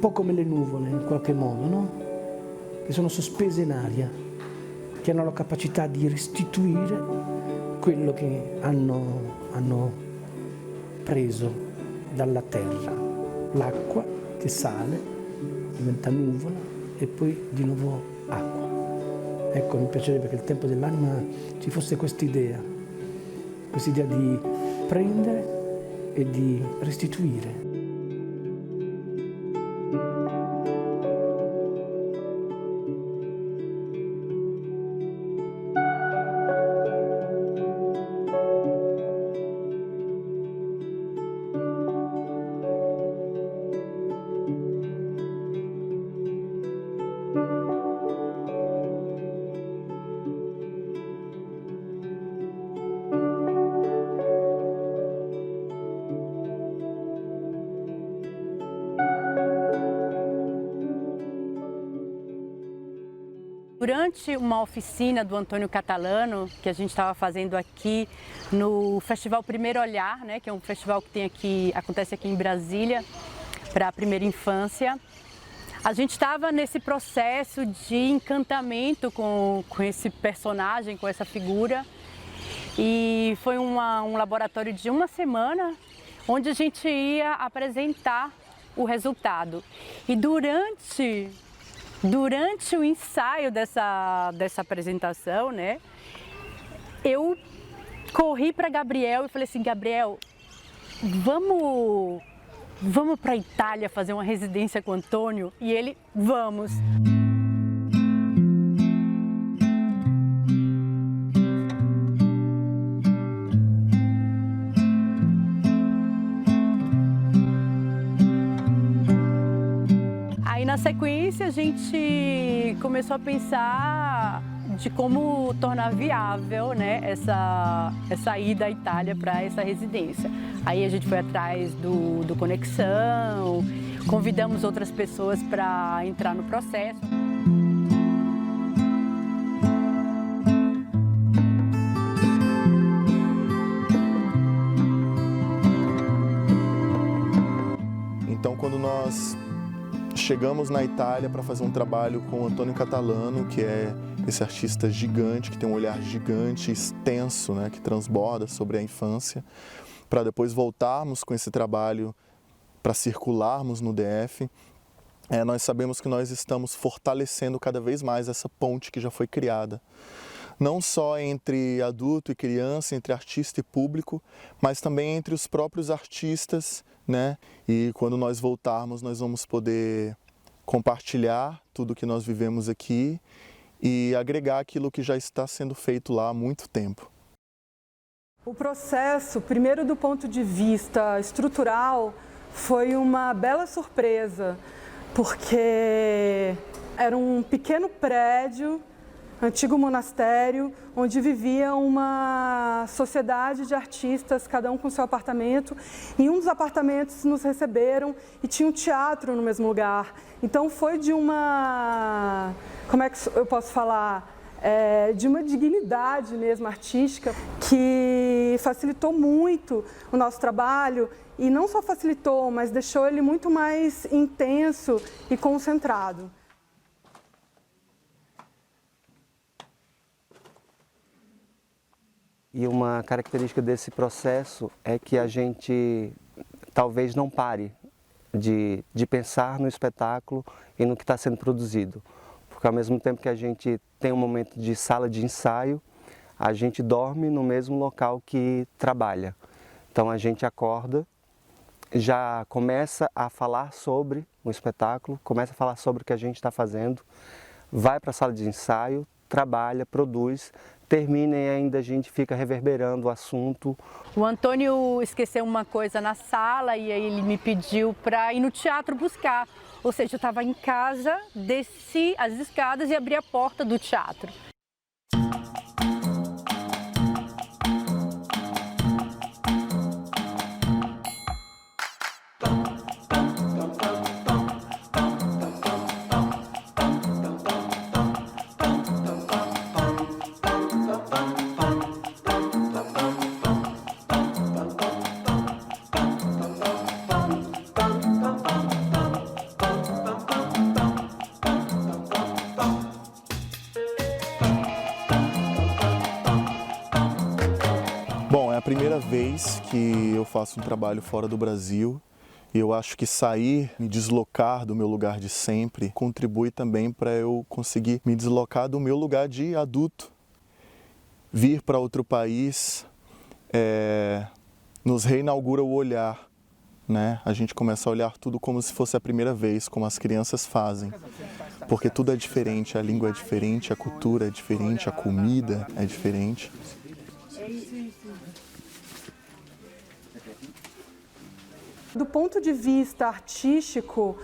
po' come le nuvole in qualche modo, no? Che sono sospese in aria, che hanno la capacità di restituire quello che hanno preso dalla terra, l'acqua che sale, diventa nuvola e poi di nuovo acqua. Ecco, mi piacerebbe che il tempo dell'anima ci fosse quest'idea di prendere e di restituire. Durante uma oficina do Antônio Catalano, que a gente estava fazendo aqui no Festival Primeiro Olhar, né, que é um festival que acontece aqui em Brasília, para a primeira infância, a gente estava nesse processo de encantamento com esse personagem, com essa figura, e foi um laboratório de uma semana, onde a gente ia apresentar o resultado. E durante o ensaio dessa apresentação, né, eu corri para Gabriel e falei assim: Gabriel, vamos para a Itália fazer uma residência com o Antônio? E ele, vamos. Na sequência, a gente começou a pensar de como tornar viável, né, essa ida à Itália para essa residência. Aí a gente foi atrás do Conexão, convidamos outras pessoas para entrar no processo. Então, quando nós chegamos na Itália para fazer um trabalho com o Antônio Catalano, que é esse artista gigante, que tem um olhar gigante, extenso, né, que transborda sobre a infância, para depois voltarmos com esse trabalho para circularmos no DF. Nós sabemos que nós estamos fortalecendo cada vez mais essa ponte que já foi criada. Não só entre adulto e criança, entre artista e público, mas também entre os próprios artistas, né? E quando nós voltarmos, nós vamos poder compartilhar tudo que nós vivemos aqui e agregar aquilo que já está sendo feito lá há muito tempo. O processo, primeiro do ponto de vista estrutural, foi uma bela surpresa, porque era um pequeno prédio, antigo monastério, onde vivia uma sociedade de artistas, cada um com seu apartamento. Em um dos apartamentos nos receberam e tinha um teatro no mesmo lugar. Então foi de uma, como é que eu posso falar, de uma dignidade mesmo artística que facilitou muito o nosso trabalho e não só facilitou, mas deixou ele muito mais intenso e concentrado. E uma característica desse processo é que a gente talvez não pare de pensar no espetáculo e no que está sendo produzido. Porque ao mesmo tempo que a gente tem um momento de sala de ensaio, a gente dorme no mesmo local que trabalha. Então a gente acorda, já começa a falar sobre o espetáculo, começa a falar sobre o que a gente está fazendo, vai para a sala de ensaio, trabalha, produz, termina e ainda a gente fica reverberando o assunto. O Antônio esqueceu uma coisa na sala e aí ele me pediu para ir no teatro buscar. Ou seja, eu estava em casa, desci as escadas e abri a porta do teatro. Bom, é a primeira vez que eu faço um trabalho fora do Brasil. E eu acho que sair, me deslocar do meu lugar de sempre, contribui também para eu conseguir me deslocar do meu lugar de adulto. Vir para outro país nos reinaugura o olhar, né? A gente começa a olhar tudo como se fosse a primeira vez, como as crianças fazem. Porque tudo é diferente, a língua é diferente, a cultura é diferente, a comida é diferente. Do ponto de vista artístico,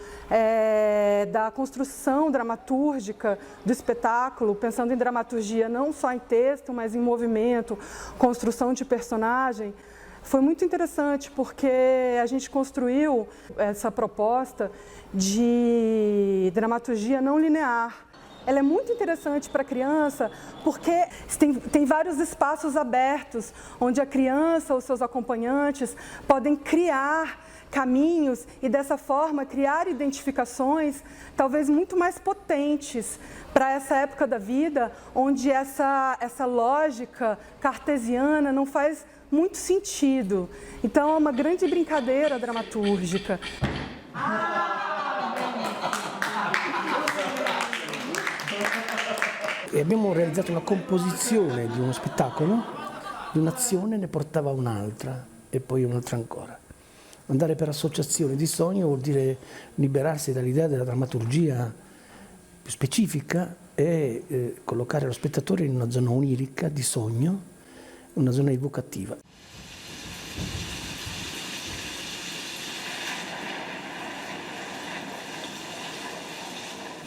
da construção dramatúrgica do espetáculo, pensando em dramaturgia não só em texto, mas em movimento, construção de personagem, foi muito interessante porque a gente construiu essa proposta de dramaturgia não linear. Ela é muito interessante para a criança porque tem vários espaços abertos onde a criança ou seus acompanhantes podem criar caminhos e dessa forma criar identificações talvez muito mais potentes para essa época da vida onde essa lógica cartesiana não faz muito sentido. Então é uma grande brincadeira dramatúrgica. E abbiamo realizzato una composizione di uno spettacolo, di un'azione ne portava un'altra e poi un'altra ancora. Andare per associazione di sogno vuol dire liberarsi dall'idea della drammaturgia più specifica e collocare lo spettatore in una zona onirica di sogno, una zona evocativa.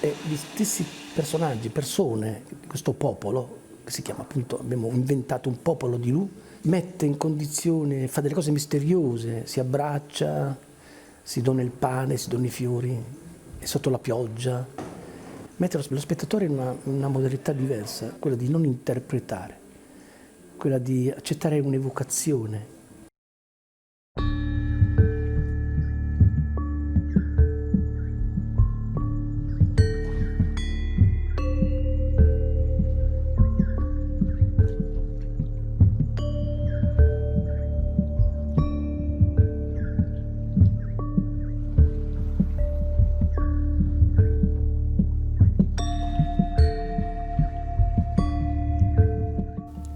E gli stessi personaggi, persone, questo popolo, che si chiama appunto, abbiamo inventato un popolo di Lu, mette in condizione, fa delle cose misteriose, si abbraccia, si dona il pane, si dona i fiori, è sotto la pioggia. Mette lo spettatore in una modalità diversa, quella di non interpretare, quella di accettare un'evocazione.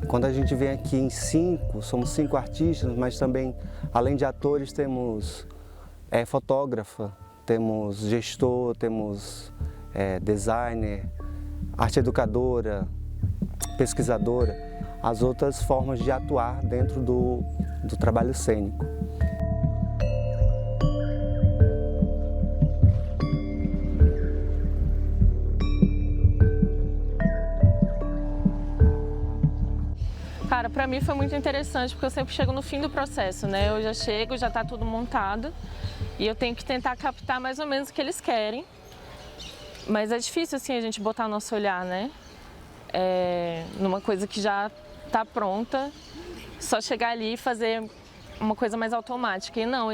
Quando a gente vem aqui em somos 5 artistas, mas também, além de atores, temos fotógrafa, temos gestor, temos designer, arte educadora, pesquisadora, as outras formas de atuar dentro do trabalho cênico. Cara, para mim foi muito interessante porque eu sempre chego no fim do processo, né? Eu já chego, já está tudo montado e eu tenho que tentar captar mais ou menos o que eles querem. Mas é difícil assim a gente botar nosso olhar, né? Numa coisa que já está pronta, só chegar ali e fazer uma coisa mais automática. E não,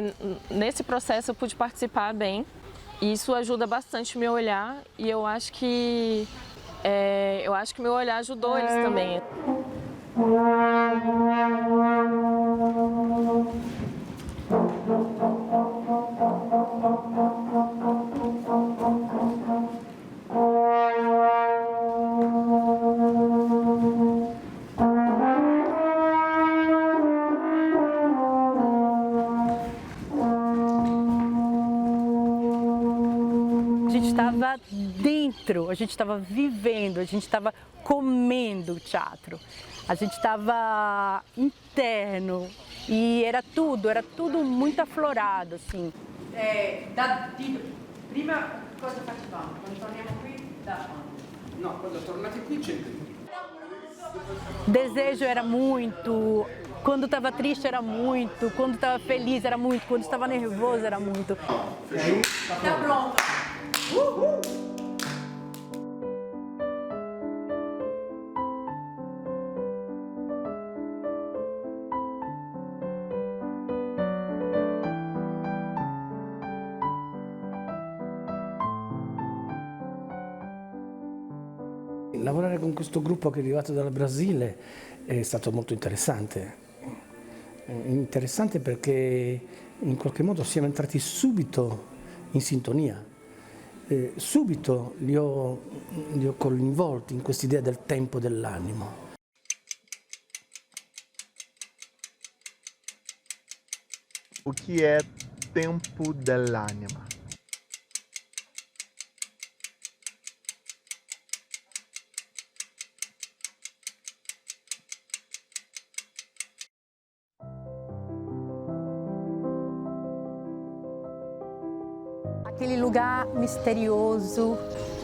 nesse processo eu pude participar bem e isso ajuda bastante o meu olhar e eu acho que o meu olhar ajudou eles também. A gente estava dentro, a gente estava vivendo, a gente estava comendo o teatro. A gente estava interno e era tudo muito aflorado, assim. Prima cosa facevamo? Quando torniamo qui, da quando? No, quando tornate qui c'è il Desejo era muito, quando estava triste era muito, quando estava feliz era muito, quando estava nervoso era muito. Tá pronto! Lavorare con questo gruppo che è arrivato dal Brasile è stato molto interessante. È interessante perché in qualche modo siamo entrati subito in sintonia. Subito li ho coinvolti in quest'idea del tempo dell'animo. O que é tempo dell'anima? Aquele lugar misterioso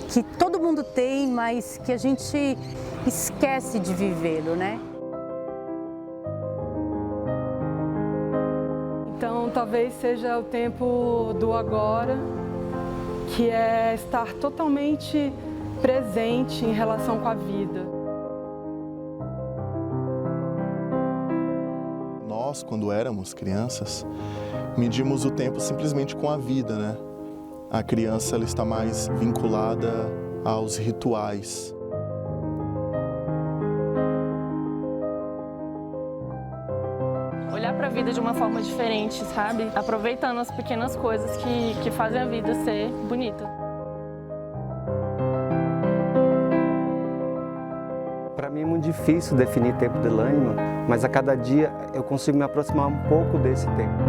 que todo mundo tem, mas que a gente esquece de vivê-lo, né? Então, talvez seja o tempo do agora, que é estar totalmente presente em relação com a vida. Nós, quando éramos crianças, medimos o tempo simplesmente com a vida, né? A criança ela está mais vinculada aos rituais. Olhar para a vida de uma forma diferente, sabe? Aproveitando as pequenas coisas que fazem a vida ser bonita. Para mim é muito difícil definir tempo dell'anima, mas a cada dia eu consigo me aproximar un pouco desse tempo.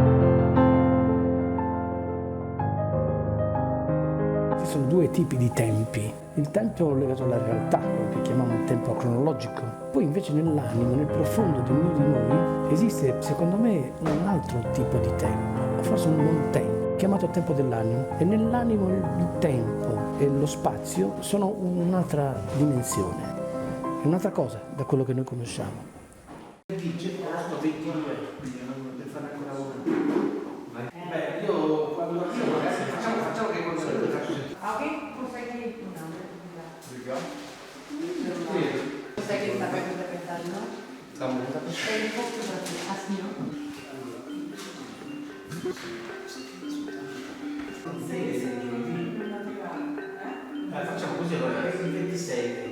Ci sono due tipi di tempi. Il tempo legato alla realtà, quello che chiamiamo il tempo cronologico. Poi invece nell'animo, nel profondo di ognuno di noi, esiste secondo me un altro tipo di tempo, o forse un non tempo, chiamato tempo dell'animo. E nell'animo il tempo e lo spazio sono un'altra dimensione, è un'altra cosa da quello che noi conosciamo. Dice posto 22, quindi non devo fare ancora una. Beh, io quando arrivo ragazzi facciamo che quando arrivo faccio sentire. Alguém consegue... Não, Legal. consegue estar perto da verdade, não? Tá bom, tá bom. Pega um pouco pra você, assim, ó. Facciamo così allora, il 26.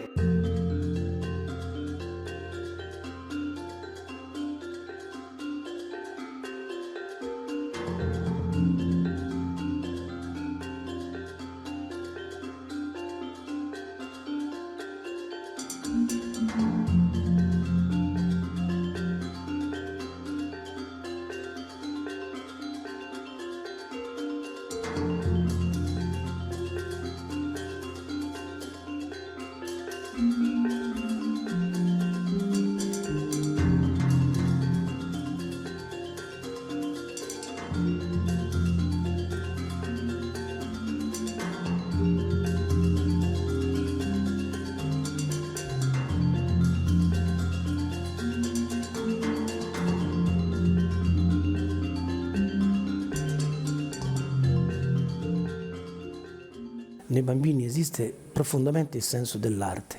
Nei bambini esiste profondamente il senso dell'arte,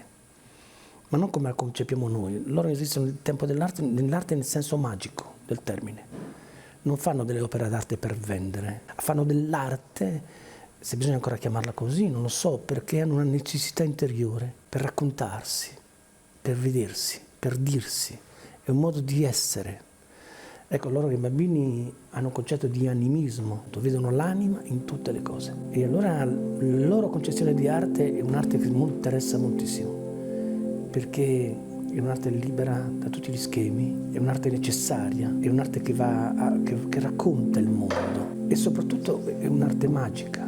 ma non come la concepiamo noi. Loro esistono nel tempo dell'arte, nell'arte nel senso magico del termine. Non fanno delle opere d'arte per vendere, fanno dell'arte, se bisogna ancora chiamarla così, non lo so, perché hanno una necessità interiore per raccontarsi, per vedersi, per dirsi. È un modo di essere. Ecco, loro che i bambini hanno un concetto di animismo, vedono l'anima in tutte le cose. E allora la loro concezione di arte è un'arte che mi interessa moltissimo, perché è un'arte libera da tutti gli schemi, è un'arte necessaria, è un'arte che racconta il mondo e soprattutto è un'arte magica,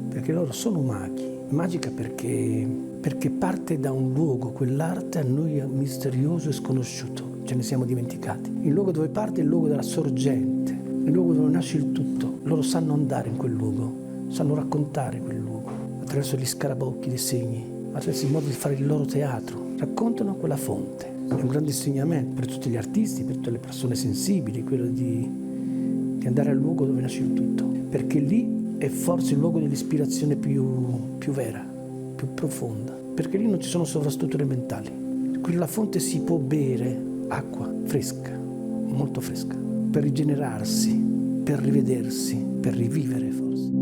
perché loro sono maghi. Magica perché parte da un luogo, quell'arte a noi è misterioso e sconosciuto. Ce ne siamo dimenticati. Il luogo dove parte è il luogo della sorgente, il luogo dove nasce il tutto. Loro sanno andare in quel luogo, sanno raccontare quel luogo, attraverso gli scarabocchi dei segni, attraverso il modo di fare il loro teatro. Raccontano quella fonte. È un grande insegnamento per tutti gli artisti, per tutte le persone sensibili, quello di andare al luogo dove nasce il tutto. Perché lì è forse il luogo dell'ispirazione più vera, più profonda. Perché lì non ci sono sovrastrutture mentali. Qui la fonte si può bere acqua fresca, molto fresca, per rigenerarsi, per rivedersi, per rivivere forse.